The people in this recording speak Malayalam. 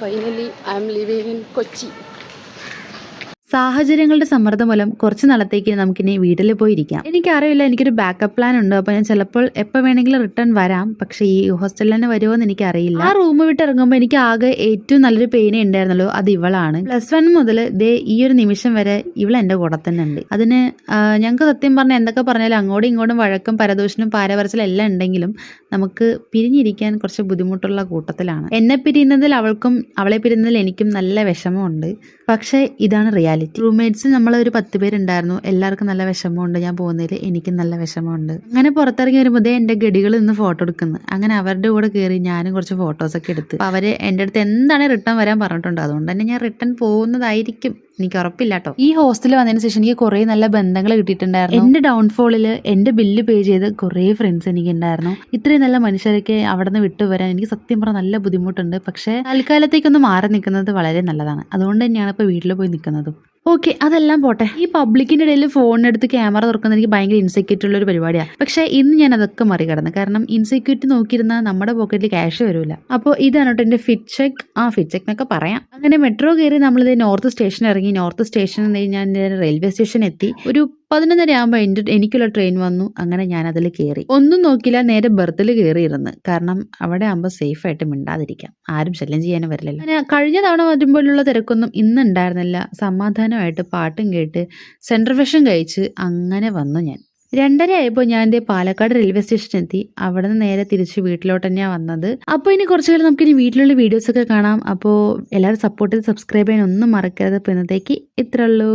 Finally, I am living in Kochi. സാഹചര്യങ്ങളുടെ സമ്മർദ്ദം മൂലം കുറച്ച് നാളത്തേക്ക് നമുക്കിനി വീട്ടിൽ പോയിരിക്കാം. എനിക്കറിയില്ല, എനിക്കൊരു ബാക്കപ്പ് പ്ലാൻ ഉണ്ട്. അപ്പോൾ ഞാൻ ചിലപ്പോൾ എപ്പോൾ വേണമെങ്കിലും റിട്ടേൺ വരാം. പക്ഷേ ഈ ഹോസ്റ്റലിൽ തന്നെ വരുമോ എന്ന് എനിക്കറിയില്ല. ആ റൂം വിട്ട് ഇറങ്ങുമ്പോൾ എനിക്ക് ആകെ ഏറ്റവും നല്ലൊരു പെയിനേ ഉണ്ടായിരുന്നുള്ളൂ, അത് ഇവളാണ്. +1 മുതൽ ദേ ഈ ഒരു നിമിഷം വരെ ഇവൾ എൻ്റെ കൂടെ തന്നെ ഉണ്ട്. അതിന് ഞങ്ങൾക്ക് സത്യം പറഞ്ഞാൽ എന്തൊക്കെ പറഞ്ഞാലും അങ്ങോട്ടും ഇങ്ങോട്ടും വഴക്കും പരദൂഷണവും പാരപറച്ചിലും എല്ലാം ഉണ്ടെങ്കിലും നമുക്ക് പിരിഞ്ഞിരിക്കാൻ കുറച്ച് ബുദ്ധിമുട്ടുള്ള കൂട്ടത്തിലാണ്. എന്നെ പിരിയുന്നതിൽ അവൾക്കും അവളെ പിരിയുന്നതിൽ എനിക്കും നല്ല വിഷമമുണ്ട്. പക്ഷേ ഇതാണ് റിയാലിറ്റി. റൂംമേറ്റ്സ് നമ്മളൊരു 10 പേരുണ്ടായിരുന്നു. എല്ലാവർക്കും നല്ല വിഷമമുണ്ട് ഞാൻ പോകുന്നതിൽ, എനിക്കും നല്ല വിഷമമുണ്ട്. അങ്ങനെ പുറത്തിറങ്ങി വരുമ്പോൾ എൻ്റെ ഗഡികൾ നിന്ന് ഫോട്ടോ എടുക്കുന്നു. അങ്ങനെ അവരുടെ കൂടെ കയറി ഞാനും കുറച്ച് ഫോട്ടോസൊക്കെ എടുത്ത്. അപ്പോൾ അവർ എൻ്റെ അടുത്ത് എന്താണ് റിട്ടേൺ വരാൻ പറഞ്ഞിട്ടുണ്ട്. അതുകൊണ്ട് തന്നെ ഞാൻ റിട്ടേൺ പോകുന്നതായിരിക്കും, എനിക്ക് ഉറപ്പില്ല കേട്ടോ. ഈ ഹോസ്റ്റലിൽ വന്നതിന് ശേഷം എനിക്ക് കുറേ നല്ല ബന്ധങ്ങൾ കിട്ടിയിട്ടുണ്ടായിരുന്നു. എൻ്റെ ഡൗൺഫോളിൽ എൻ്റെ ബില്ല് പേ ചെയ്ത് കുറേ ഫ്രണ്ട്സ് എനിക്കുണ്ടായിരുന്നു. ഇത്രയും നല്ല മനുഷ്യരൊക്കെ അവിടെ നിന്ന് വിട്ടുവരാൻ എനിക്ക് സത്യം പറഞ്ഞാൽ നല്ല ബുദ്ധിമുട്ടുണ്ട്. പക്ഷേ തൽക്കാലത്തേക്കൊന്ന് മാറി നിൽക്കുന്നത് വളരെ നല്ലതാണ്. അതുകൊണ്ട് തന്നെയാണ് ഇപ്പോൾ വീട്ടിൽ പോയി നിൽക്കുന്നതും. ഓക്കെ, അതെല്ലാം പോട്ടെ. ഈ പബ്ലിക്കിൻ്റെ ഇടയിൽ ഫോണിനെടുത്ത് ക്യാമറ തുറക്കുന്നത് എനിക്ക് ഭയങ്കര ഇൻസെക്യൂരിറ്റി ഉള്ളൊരു പരിപാടിയാണ്. പക്ഷേ ഇന്ന് ഞാൻ അതൊക്കെ മറികടന്നു. കാരണം ഇൻസെക്യൂരിറ്റി നോക്കിയിരുന്നാൽ നമ്മുടെ പോക്കറ്റിൽ ക്യാഷ് വരില്ല. അപ്പോൾ ഇതാണ് കേട്ടോ എൻ്റെ ഫിറ്റ് ചെക്ക് എന്നൊക്കെ പറയാം. അങ്ങനെ മെട്രോ കയറി നമ്മളിത് നോർത്ത് സ്റ്റേഷൻ ഇറങ്ങി. നോർത്ത് സ്റ്റേഷനിൽ ഞാൻ റെയിൽവേ സ്റ്റേഷൻ എത്തി. ഒരു 11:30 ആകുമ്പോൾ എനിക്കുള്ള ട്രെയിൻ വന്നു. അങ്ങനെ ഞാൻ അതിൽ കയറി. ഒന്നും നോക്കില്ല, നേരെ ബർത്തിൽ കയറിയിരുന്ന്. കാരണം അവിടെ ആകുമ്പോൾ സേഫായിട്ട് മിണ്ടാതിരിക്കാം, ആരും ശല്യം ചെയ്യാനും വരില്ലല്ലോ. അങ്ങനെ കഴിഞ്ഞ തവണ വരുമ്പോഴുള്ള തിരക്കൊന്നും ഇന്ന് ഉണ്ടായിരുന്നില്ല. സമാധാനമായിട്ട് പാട്ടും കേട്ട് സെൻട്രൽ ഫ്രഷൻ കഴിച്ച് അങ്ങനെ വന്നു ഞാൻ. 2:30 ആയപ്പോൾ ഞാൻ എൻ്റെ പാലക്കാട് റെയിൽവേ സ്റ്റേഷൻ എത്തി. അവിടെ നിന്ന് നേരെ തിരിച്ച് വീട്ടിലോട്ട് തന്നെയാണ് വന്നത്. അപ്പോൾ ഇനി കുറച്ച് കാലം നമുക്കിനി വീട്ടിലുള്ള വീഡിയോസൊക്കെ കാണാം. അപ്പോൾ എല്ലാവരും സപ്പോർട്ട് ചെയ്ത് സബ്സ്ക്രൈബ് ചെയ്യാൻ ഒന്നും മറക്കരുത്. അപ്പോൾ ഇന്നത്തേക്ക് ഇത്രയുള്ളൂ.